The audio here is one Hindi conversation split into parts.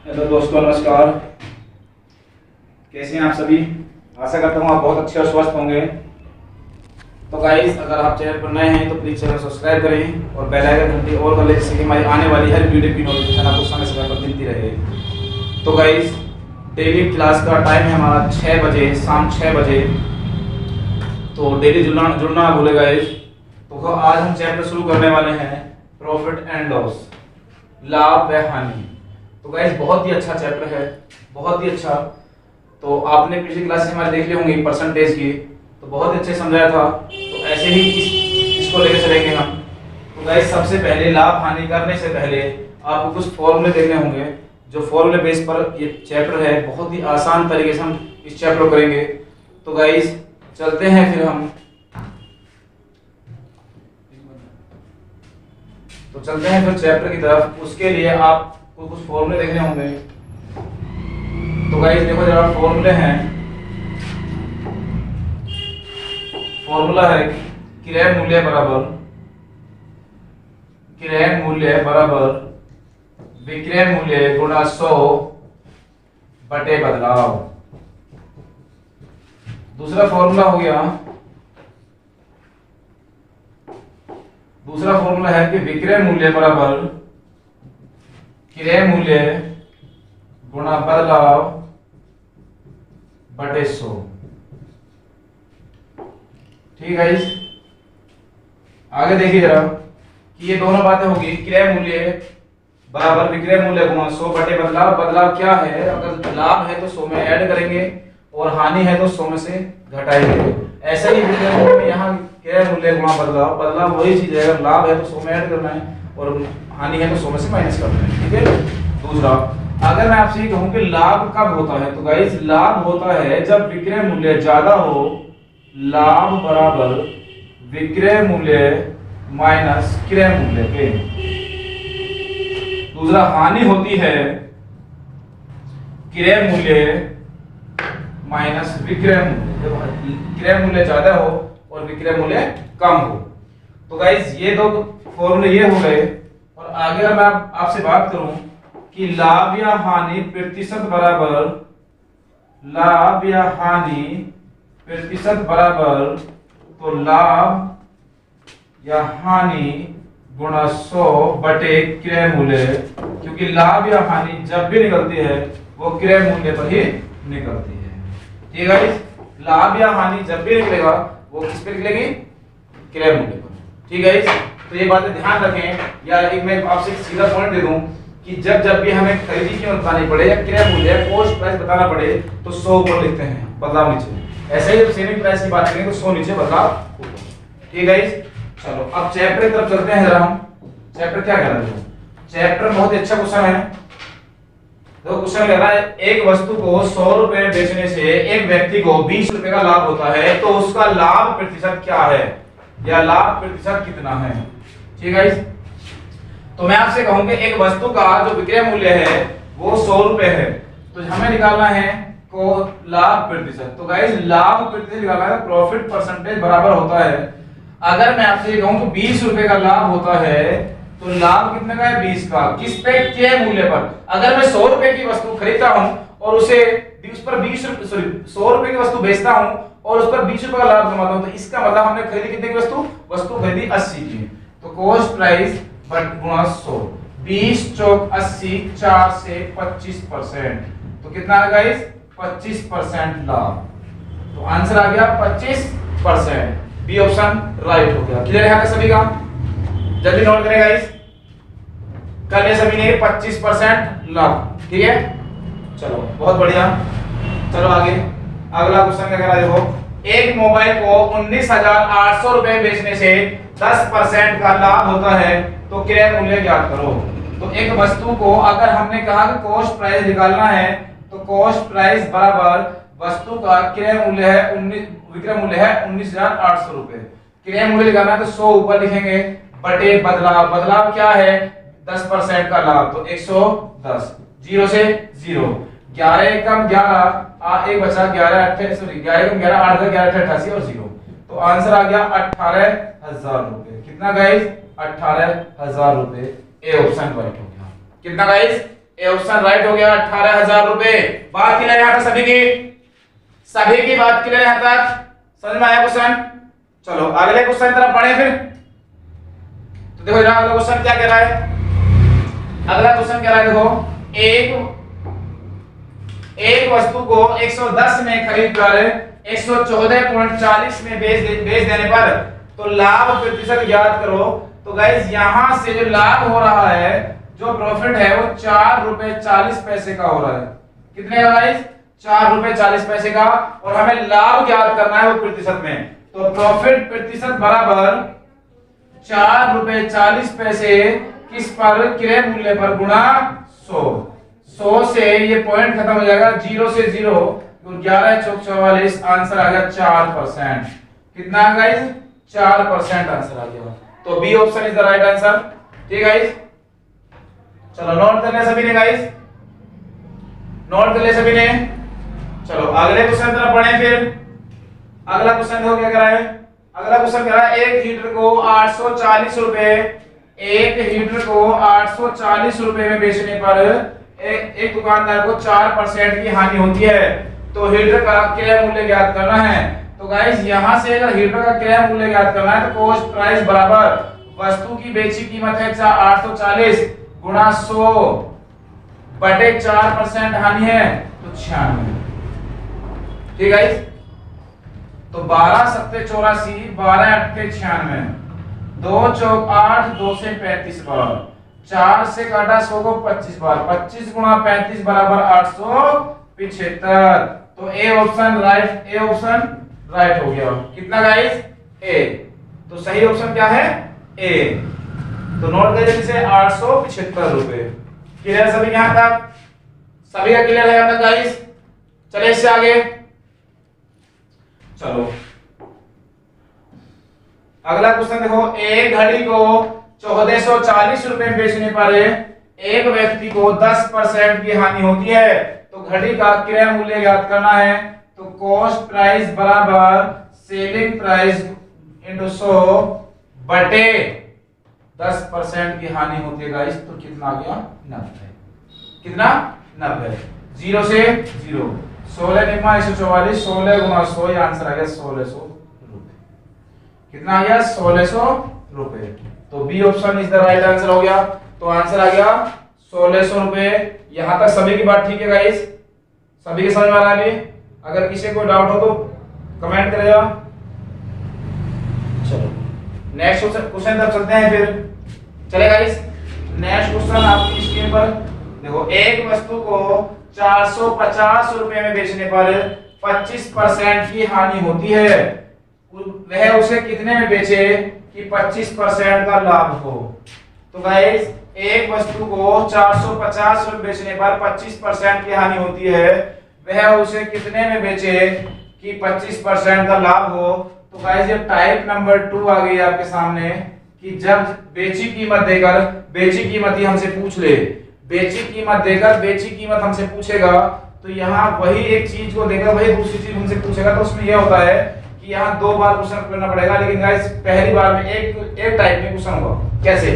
हेलो दोस्तों, नमस्कार। कैसे हैं आप सभी? आशा करता हूँ आप बहुत अच्छे और स्वस्थ होंगे। तो गाइस, अगर आप चैनल पर नए हैं तो प्लीज़ चैनल सब्सक्राइब करें और बेल आइकन घंटी ऑल कर लें, जिससे कि हमारी आने वाली हर वीडियो की नोटिफिकेशन आपको समय समय पर मिलती रहे। तो गाइस, डेली क्लास का टाइम है हमारा 6 बजे, शाम 6 बजे। तो डेली जुड़ना ना भूले गाइस। तो आज हम चैप्टर शुरू करने वाले हैं प्रॉफिट एंड लॉस, लाभ व हानि। तो गाइस, बहुत ही अच्छा चैप्टर है, बहुत ही अच्छा। तो आपने पिछली क्लास से हमारे देख लिए होंगे परसेंटेज की, तो बहुत अच्छे समझाया था। तो ऐसे ही इसको लेकर चलेंगे हम। तो गाइस, सबसे पहले लाभ हानि करने से पहले आपको कुछ फॉर्मूले देखने होंगे, जो फॉर्मूले बेस पर ये चैप्टर है। बहुत ही आसान तरीके से हम इस चैप्टर को करेंगे। तो गाइस, चलते हैं फिर हम। तो चलते हैं फिर चैप्टर की तरफ। उसके लिए आपको कुछ फॉर्मूले देखने होंगे। तो गाइस देखो जरा, फॉर्मूले हैं। फॉर्मूला है क्रय मूल्य बराबर विक्रय मूल्य गुणा 100 बटे बदलाव। दूसरा फॉर्मूला है कि विक्रय मूल्य बराबर क्रय मूल्य गुणा बदलाव बटे 100। ठीक है गाइस, आगे देखिए जरा कि ये दोनों बातें होगी। क्रय मूल्य बराबर विक्रय मूल्य गुणा 100 बटे बदलाव। बदलाव क्या है? अगर लाभ है तो 100 में ऐड करेंगे और हानि है तो 100 में से घटाएंगे। ऐसा ही विक्रय मूल्य यहाँ क्रय मूल्य गुणा बदलाव। बदलाव वही चीज है, अगर लाभ है तो 100 में ऐड करना है और हानि है तो 100 में से माइनस करना है। ठीक है। दूसरा, अगर मैं आपसे ये कहूं कि लाभ कब होता है, तो गाइस लाभ होता है जब विक्रय मूल्य ज्यादा हो। लाभ बराबर विक्रय मूल्य माइनस क्रय मूल्य पे। दूसरा, हानि होती है क्रय मूल्य माइनस विक्रय मूल्य, जब क्रय मूल्य ज्यादा हो और विक्रय मूल्य कम हो। तो गाइस, ये दो फॉर्मूले ये हो गए। और आगे अगर मैं आपसे बात करूं कि लाभ या हानि प्रतिशत बराबर, लाभ या हानि प्रतिशत बराबर, तो लाभ या हानि गुणा 100 बटे क्रय मूल्य। क्योंकि लाभ या हानि जब भी निकलती है वो क्रय मूल्य पर ही निकलती है। ठीक है, लाभ या हानि जब भी निकलेगा वो किस पे निकलेगी? क्रय मूल्य पर। ठीक है, तो ये बातें ध्यान रखें। या एक मैं आपसे सीधा पॉइंट दे दूं कि जब भी हमें खरीदी कीमत बतानी पड़े या क्रय मूल्य कॉस्ट प्राइस बताना पड़े तो 100 ऊपर लिखते हैं, बदलाव नीचे। ऐसे ही जब सेलिंग प्राइस की बात करें तो 100 नीचे, बदलाव ऊपर। ठीक है, चलो अब चैप्टर की तरफ चलते हैं जरा हम। चैप्टर क्या कह रहा है? चैप्टर बहुत ही अच्छा क्वेश्चन है। तो क्वेश्चन कह रहा है, एक वस्तु को 100 रुपए बेचने से एक व्यक्ति को 20 रुपए का लाभ होता है, तो उसका लाभ प्रतिशत क्या है या लाभ प्रतिशत कितना है? ठीक है, तो मैं आपसे कहूं कि एक वस्तु का जो विक्रय मूल्य है वो 100 रुपए है, तो हमें निकालना है को लाभ प्रतिशत। तो गाइस, लाभ प्रतिशत निकालना है, प्रॉफिट परसेंटेज बराबर होता है। अगर मैं आपसे कहूं कि 20 रुपए का लाभ होता है, तो लाभ कितने का है? 20 का। किस पे? क्रय मूल्य पर। अगर मैं 100 रुपए की वस्तु खरीदता हूं और उस पर 20 रुपए 100 रुपए की वस्तु बेचता हूं और उस पर 20 रुपए का लाभ कमाता हूं, तो इसका मतलब हमने खरीदी कितने की वस्तु खरीदी 80 की। तो कॉस्ट प्राइस गुणा 100, 20 चौक 80, 4 से 25%। तो कितना आ गाइस? 25% लाभ। तो आंसर आ गया 25%। बी ऑप्शन राइट हो गया। क्लियर है सभी का? जल्दी नोट करें गाइस, कर ले सभी ने 25% लाभ। ठीक है, चलो बहुत बढ़िया। चलो आगे, अगला क्वेश्चन क्या कह रहा है? देखो, एक मोबाइल को 19,800 रुपए बेचने से 10% का लाभ होता है, तो क्रय मूल्य ज्ञात करो। तो एक वस्तु को अगर हमने कहा कि कॉस्ट प्राइस निकालना है, तो कॉस्ट प्राइस बराबर वस्तु का क्रय मूल्य है 19, विक्रय मूल्य है 19,800 रुपए। क्रय मूल्य निकालना है तो 100 ऊपर लिखेंगे बटे बदलाव। बदलाव क्या है? 10% का लाभ, तो 110। 0 से 0, 11 एकम 11, एक बचा 11 8 सॉरी 11 एकम 11, 8 11 88 और 0। तो आंसर आ गया 18,000 रुपए। कितना गाइस? 18,000 रुपए। ए ऑप्शन राइट हो गया। कितना गाइस? ए ऑप्शन राइट हो गया 18,000 रुपए। बात क्लियर यहाँ तक सभी की बात क्लियर यहाँ तक समझ में आया क्वेश्चन। चलो अगले क्वेश्चन की तरफ बढ़े फिर। तो देखो अगला क्वेश्चन क्या कह रहा है, अगला क्वेश्चन कह रहा है देखो एक वस्तु को 110 में खरीद कर 114.40 में बेच देने पर तो लाभ प्रतिशत ज्ञात करो। तो गाइस यहां से जो लाभ हो रहा है, जो प्रॉफिट है वो 4 रुपए 40 पैसे का हो रहा है। कितने का गाइस? 4 रुपए 40 पैसे का। और हमें लाभ ज्ञात करना है वो प्रतिशत में। तो प्रॉफिट प्रतिशत बराबर 4 रुपए 40 पैसे किस पर? क्रय मूल्य पर गुणा 100 से ये पॉइंट खत्म हो जाएगा 0 से 0 तो 11 चौक 44 आंसर आ गया 4%। कितना गाइस? 4% आंसर आ गया। तो B option is the right answer. ठीक गाइस, चलो नोट कर ले सभी ने गाइस, नोट कर ले सभी ने। चलो अगले क्वेश्चन तरफ बढ़े फिर। अगला क्वेश्चन देखो क्या कह रहा है, अगला क्वेश्चन कह रहा है एक हीटर को 840 रुपए, एक हीटर को 840 रुपए में बेचने पर एक दुकानदार को 4% की हानि होती है। तो हीटर का क्रय मूल्य ज्ञात करना है। तो गाइस यहां से अगर हीटर का क्रय मूल्य ज्ञात करना है तो कॉस्ट प्राइस बराबर वस्तु की बेची कीमत है 840 गुणा 100 बटे 4% हानि है तो 96। ठीक है गाइस, तो 12 सत्ते 84, 12 अट्ठे 96, 2 चौक 8, 2 से 35 बार, 4 से काटा 100 को 25 बार, 25 गुणा 35 बराबर 875। तो ए ऑप्शन राइट, ए ऑप्शन राइट हो गया। कितना गाइस? ए। तो सही ऑप्शन क्या है? ए। तो नोट कर जल्दी से 875 रुपए। क्लियर सभी यहां तक? सभी का क्लियर है यहां तक गाइस? चले इससे आगे। चलो अगला क्वेश्चन देखो, एक घड़ी को 1440 रुपए में बेचने पर एक व्यक्ति को 10% की हानि होती है। तो घड़ी का क्रय मूल्य ज्ञात करना है। तो कॉस्ट प्राइस बराबर सेलिंग प्राइस इंटू 100 बटे 10% की हानि होती है गाइस। तो कितना आ गया? 90। कितना? 90। 0 से 0, 16 निम्मा 144, 16 गुणा 100 ये आंसर आ गया 1600 रुपए। कितना आ गया? 1600 रुपए। तो B option is the right answer हो गया। तो आंसर आ गया 1600 रुपए। यहां तक सभी की बात ठीक है गाइस? सभी के समझ में आ रहा है? अगर किसी को डाउट हो तो कमेंट करेगा। चलो नेक्स्ट क्वेश्चन तक चलते हैं फिर। चले गाइस, नेक्स्ट क्वेश्चन आपकी स्क्रीन पर देखो, एक वस्तु को 450 रुपए में बेचने पर 25% की हानि होती है। वह उसे कितने में बेचे कि 25% का लाभ हो? तो गाइस एक वस्तु को 450 रुपए बेचने पर 25% की हानि होती है, वह उसे कितने में बेचे कि 25% का लाभ हो? तो गाइस ये टाइप नंबर 2 आ गई आपके सामने कि जब बेची कीमत देकर, बेची कीमत ही हमसे पूछ ले, बेची कीमत देकर बेची कीमत हमसे पूछेगा तो यहाँ वही एक चीज को देकर वही दूसरी चीज हमसे पूछेगा। तो उसमें यह होता है कि यहाँ 2 बार क्वेश्चन करना पड़ेगा। लेकिन गाइस पहली बार में एक टाइप में क्वेश्चन होगा। कैसे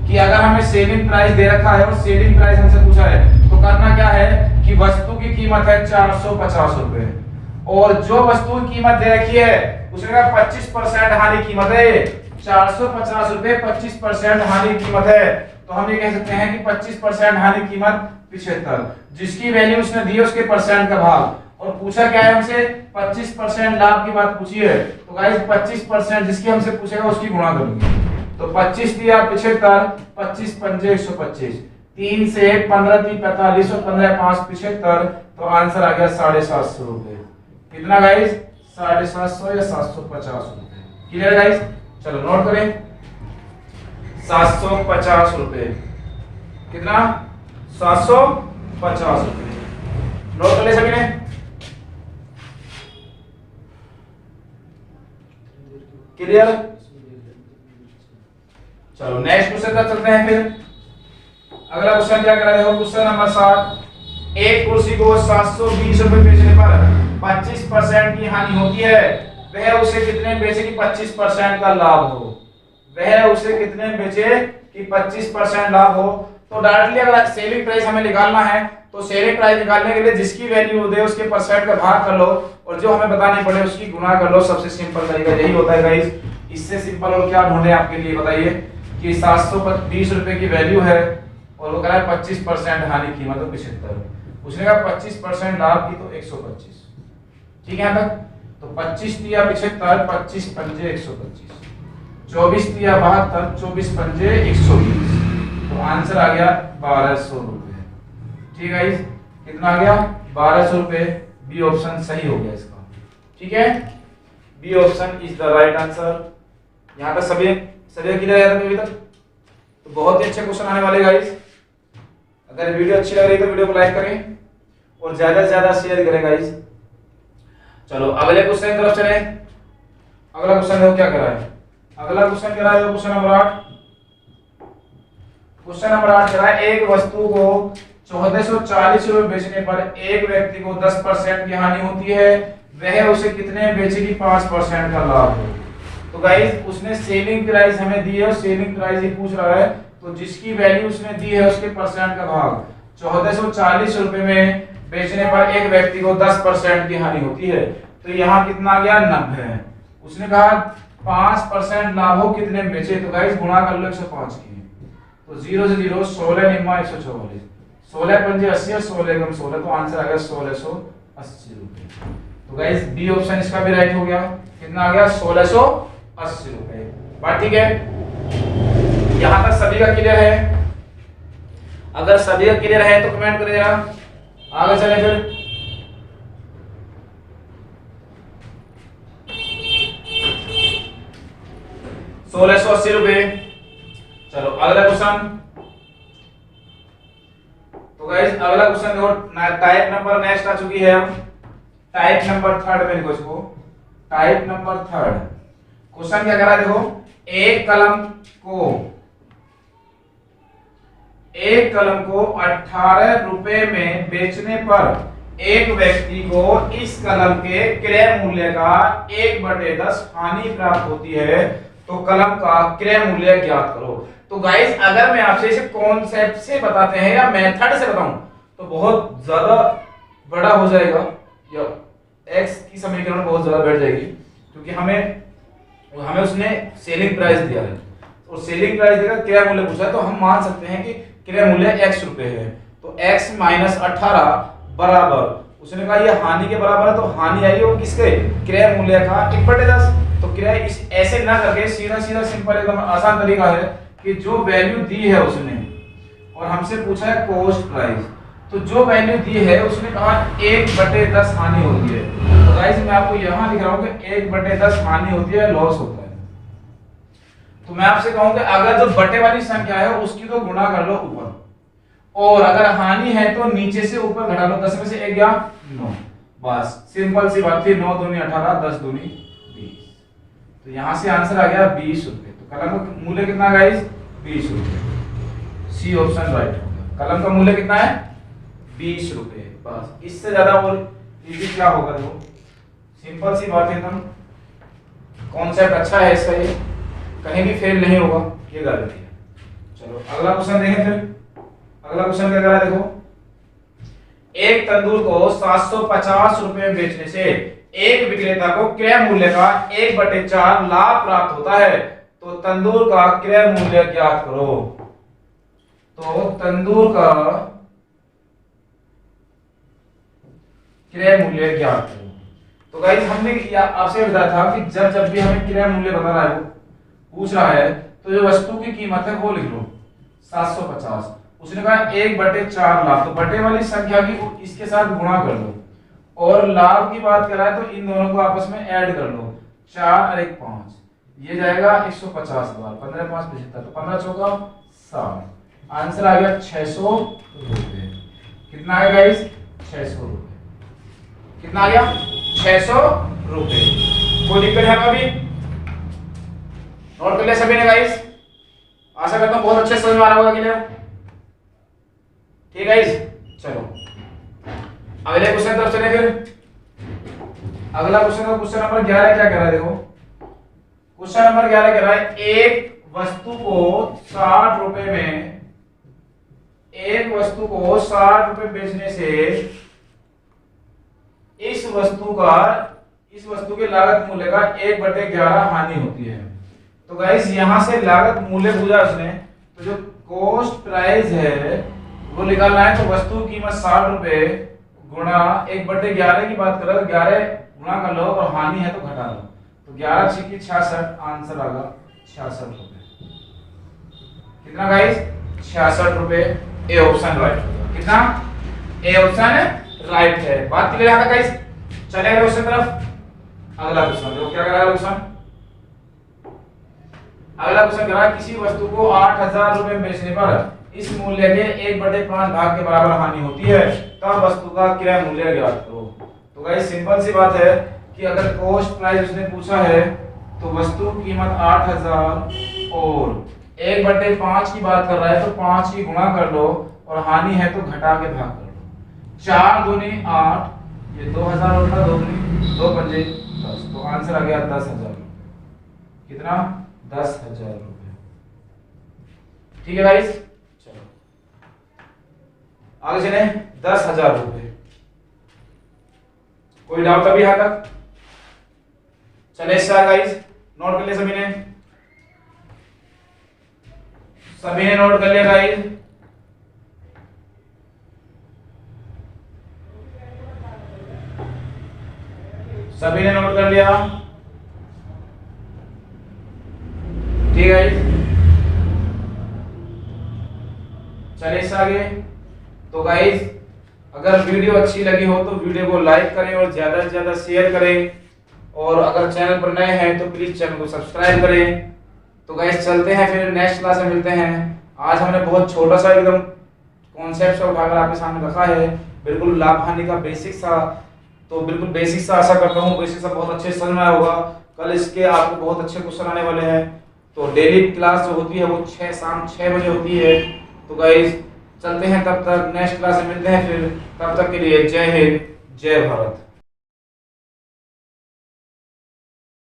कि अगर हमें सेलिंग प्राइस दे रखा है और सेलिंग प्राइस हमसे पूछा है तो करना क्या है कि वस्तु की कीमत है 450 रुपए और जो वस्तु की कीमत दे रखी है उसने कहा 25% हानि कीमत है 450 रुपए, 25% हानि कीमत है। तो हम ये कह सकते हैं कि 25% हानि कीमत 75, जिसकी वैल्यू उसने दी है उसके परसेंट का भाग। और पूछा क्या है हमसे? 25% लाभ की बात पूछी है। तो गाइस 25% जिसकी हमसे पूछेगा उसकी गुणा करेंगे। तो 25 दिया 75, 25 पंजे 125, 3 से 1 15 3 45 और 15 5 75। तो आंसर आ गया 750 रुपए। कितना गाइस? 750 या 750 रुपए। Clear guys? चलो नोट करें 750 रुपए। कितना? 750 रुपए। नोट कर ले सभी ने? क्लियर? चलो नेक्स्ट क्वेश्चन पर चलते हैं फिर। अगला क्वेश्चन क्या कर रहे हो? क्वेश्चन नंबर 7, एक कुर्सी को 720 रुपए बेचने पर 25% की हानि होती है, वह उसे कितने बेचे कि 25% का लाभ हो? वह उसे कितने बेचे कि 25% लाभ हो? तो डायरेक्टली अगर सेलिंग प्राइस हमें निकालना है तो सेलिंग प्राइस निकालने के लिए जिसकी वैल्यू दे उसके परसेंट का भाग कर लो और जो हमें बतानी पड़े उसकी गुणा कर लो। सबसे सिंपल तरीका यही होता है गाइस। इससे सिंपल और क्या ढूंढे आपके लिए बताइए कि 720 रुपए की वैल्यू है और वो कह रहा है 25% हानि की मतलब 75। उसने कहा 25% लाभ की तो 125। ठीक है यहाँ तक। तो 25 दिया 75, 25 पंजे 125, 24 दिया 72, 24 पंजे 120। तो आंसर आ गया 1200 रुपए। ठीक है गाइस, कितना आ गया 1200 रुपए। बी ऑप्शन सही हो गया इसका। ठीक है, B option is the right answer. यहाँ तक सभी क्लियर है अभी तक? तो बहुत ही अच्छे क्वेश्चन आने वाले गाइस। अगर वीडियो अच्छी लग रही है तो वीडियो को लाइक करें और ज्यादा से ज्यादा शेयर करें गाइस। चलो अगले क्वेश्चन की तरफ चले। अगला क्वेश्चन देखो क्या कह रहा है। अगला क्वेश्चन कह रहा है क्वेश्चन नंबर 8। क्वेश्चन नंबर 8 कह रहा है एक वस्तु को 1440 रुपए बेचने पर एक व्यक्ति को 10% की हानि होती है, वह उसे कितने बेचेगी 5% का लाभ हो। तो गाइस उसने सेलिंग प्राइस हमें दी है और सेलिंग प्राइस ही पूछ रहा है, तो जिसकी वैल्यू उसने दी है उसके परसेंट का भाग। 1440 रुपए में बेचने पर एक व्यक्ति को 10% की हानि होती है, तो यहाँ कितना आ गया 90। उसने कहा 5% लाभ हो कितने में बेचे, तो गाइस गुणा कर लो 105 की। तो 0 से 0 16 निम्मा 144, 16 पंजे 80 और 16 कम 16, तो आंसर आ गया 1680 रुपए। तो गाइस बी ऑप्शन इसका भी राइट हो गया। कितना आ गया 1680 रुपए। बात ठीक है, यहां तक सभी का क्लियर है? अगर सभी का क्लियर है तो कमेंट करिएगा। आगे चले फिर। ₹1680। चलो अगला क्वेश्चन। तो गाइस अगला क्वेश्चन देखो, टाइप नंबर नेक्स्ट आ चुकी है। अब टाइप नंबर 3 में लिखो इसको। टाइप नंबर 3 क्वेश्चन क्या कह रहा है देखो, एक कलम को 18 रुपए में बेचने पर एक व्यक्ति को इस कलम के क्रय मूल्य का 1/10 हानि प्राप्त होती है, तो कलम का क्रय मूल्य ज्ञात करो। तो गाइस अगर मैं आपसे इसे कॉन्सेप्ट से बताते हैं या मेथड से बताऊं तो बहुत ज्यादा बड़ा हो जाएगा या x की समीकरण बहुत ज्यादा बढ़ जाएगी, क्योंकि हमें उसने सेलिंग प्राइस दिया है और सेलिंग प्राइस देकर क्रय मूल्य पूछा है, तो हम मान सकते हैं कि क्रय मूल्य x रुपए है। तो x - 18 बराबर, उसने कहा ये हानि के बराबर है, तो हानि आई वो किसके क्रय मूल्य का 1/10। तो क्रय इस ऐसे ना करके सीधा सिंपल एकदम आसान तरीका है कि जो वैल्यू दी है उसने और हमसे पूछा है कॉस्ट प्राइस, तो जो वैल्यू दी है उसने कहा 1/10 हानि होती है। तो गाइस मैं आपको यहां लिख रहा हूं कि 1/10 हानि होती है, लॉस होता है। तो मैं आपसे कहूं कि अगर जो बटे वाली संख्या है उसकी तो गुणा कर लो ऊपर, और अगर हानि है तो नीचे से ऊपर घटा लो। 10 में से 1 गया 9, बस सिंपल सी बात थी। 9 दूनी 18, 10 दूनी 20। तो यहां से आंसर आ गया 20 रुपए। तो कलम का मूल्य कितना गाइस 20 रुपए। सी ऑप्शन राइट होगा। कलम का मूल्य कितना है 20 रुपए। बस इससे ज्यादा और इजी क्या होगा, देखो सिंपल सी बात है एकदम। कॉन्सेप्ट अच्छा है इसका, ये कहीं भी फेल नहीं होगा, ये गारंटी है। चलो अगला क्वेश्चन देखें फिर। अगला क्वेश्चन क्या कर रहा है देखो, एक तंदूर को 750 रुपए में बेचने से एक विक्रेता को क्रय मूल्य का 1/4 लाभ प्राप्त होता है, तो तंदूर का क्रय मूल्य ज्ञात करो। तो तंदूर का क्रय मूल्य ज्ञात करो। तो गाइस हमने आपसे बताया था कि जब भी हमें क्रय मूल्य बता रहा है, वो पूछ रहा है, तो जो वस्तु की कीमत है वो लिख लो 750। उसने कहा 1/4 लाभ, तो बटे वाली संख्या की इसके साथ गुणा कर लो, और लाभ की बात कर रहा है तो इन दोनों को आपस में ऐड कर लो। 4 और 1 5, ये जाएगा 150 बार, 15 5 75, तो 15 चौका 60। आंसर आ गया 600 रुपए। कितना आया गाइस 600 रुपए। कितना आ गया 600 रुपए। कोई दिक्कत है अभी? नोट कर लिया सभी ने गाइस? आशा करता हूं बहुत अच्छे समझ में आ रहा होगा क्लियर। ठीक है गाइस, चलो अगले क्वेश्चन तरफ चले फिर। अगला क्वेश्चन नंबर 11 क्या कह रहा है देखो। क्वेश्चन नंबर 11 कह रहा है एक वस्तु को 60 रुपए में एक वस्तु को 60 रुपए बेचने से इस वस्तु के लागत मूल्य का 1/11 हानि होती है। तो गाइस यहां से लागत मूल्य पूछा उसने, तो जो कॉस्ट प्राइस है वो निकालना है। तो वस्तु की कीमत 60 रुपए गुणा 1/11 की बात कर रहा है, 11 गुणा कर लो और हानि है तो घटा लो। तो 11 छिकी 66, आंसर आ गया 66 रुपए। कितना गाइस? 66 रुपए। A option right. कितना? ए ऑप्शन राइट है। बात क्लियर है गाइस? चले अगले क्वेश्चन तरफ। अगला क्वेश्चन जो क्या करेगा क्वेश्चन? अगला क्वेश्चन कह रहा है किसी वस्तु को 8000 रुपए में बेचने पर इस मूल्य के 1/5 भाग के बराबर हानि होती है, तब वस्तु का क्रय मूल्य ज्ञात करो। तो गाइस सिंपल सी बात है कि अगर कॉस्ट प्राइस उसने पूछा है तो वस्तु की कीमत 8000 और 1/5 की बात कर रहा है तो 5 की गुणा कर लो और हानि है तो घटा के भाग कर लो। 4 दूनी 8, ये 2000 होता, 2 दूनी 2 पंजे 10, तो आंसर आ गया 10,000। कितना? 10,000 रुपए। ठीक है गाइस, चलो आगे चले। 10,000 रुपए। कोई डाउट अभी यहां तक? चले स्टार्ट गाइस। नोट कर लिया सभी ने? सभी ने नोट कर लिया गाइस? सभी ने नोट कर लिया? ठीक है चलिए इससे आगे। तो गाइस अगर वीडियो अच्छी लगी हो तो वीडियो को लाइक करें और ज्यादा से ज्यादा शेयर करें, और अगर चैनल पर नए हैं तो प्लीज चैनल को सब्सक्राइब करें। तो गाइस चलते हैं फिर नेक्स्ट क्लास में मिलते हैं। आज हमने बहुत छोटा सा एकदम कॉन्सेप्ट उठाकर आपके सामने रखा है, बिल्कुल लाभ हानि का बेसिक सा। तो बिल्कुल बेसिक सा आशा करता हूँ बेसिक सा बहुत अच्छे से समझ में आया होगा। कल इसके आपको बहुत अच्छे क्वेश्चन आने वाले हैं। तो डेली क्लास जो होती है वो शाम 6 बजे होती है। तो गाइस चलते हैं, तब तक नेक्स्ट क्लास में मिलते हैं फिर। तब तक के लिए जय हिंद, जय भारत।